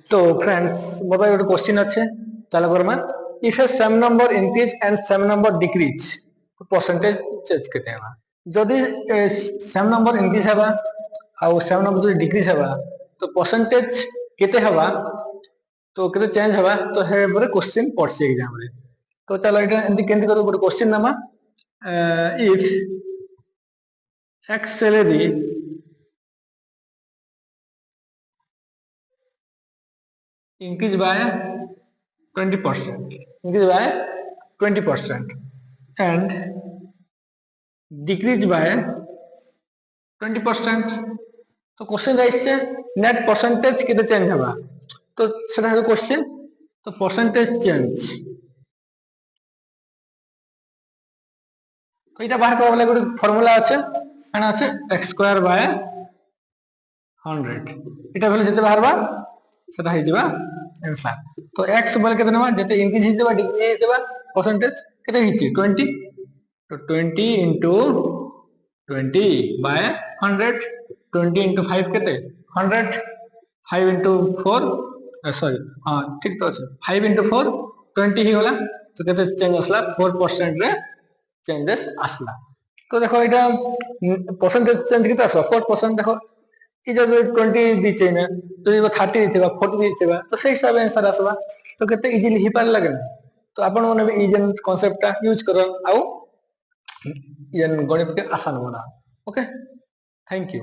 तो फ्रेंड्स मोर एक क्वेश्चन अच्छे चलो Karma if A same number increase and same number decrease तो परसेंटेज चेंज केते हवा जदि सेम नंबर इंक्रीज हवा आ सेम नंबर जदि डिक्रीज हवा तो परसेंटेज केते हवा तो केते चेंज हवा तो हे बरे क्वेश्चन पड़सी एग्जाम रे तो चलो एटा एंती केंती करू गोटे क्वेश्चन नामा if x salary increase by 20%, increase by 20% and decrease by 20%. तो क्वेश्चन आइसे नेट परसेंटेज केते चेंज हवा तो सेटा है क्वेश्चन तो परसेंटेज चेंज तो इटा बाहर करबा लागै फार्मूला আছে एना আছে x स्क्वायर बाय 100 इटा भेले जते बाहरबा सेटा हे जिबा आंसर तो x बोले केते नबा जते इंक्रीज हे जिबा डिक्रीज हे जिबा परसेंटेज केते हिची 20 तो 20 into 20 by 100 20 into 5 केते 100 5 into 4 सॉरी हां ठीक तो আছে 5 into 4 20 ही होला तो केते चेंज असला 4% रे चेंजेस असला तो देखो एटा परसेंटेज चेंज केते असला 4% देखो ई जो 20 दिचे ना तो ये 30 दिथिबा 40 दिथिबा तो से हिसाब आंसर आसबा तो केते इजीली ही पार लागन तो आपण माने भी ई जेन कांसेप्ट टा यूज करो आउ ये गणित के आसान बना ओके थैंक यू।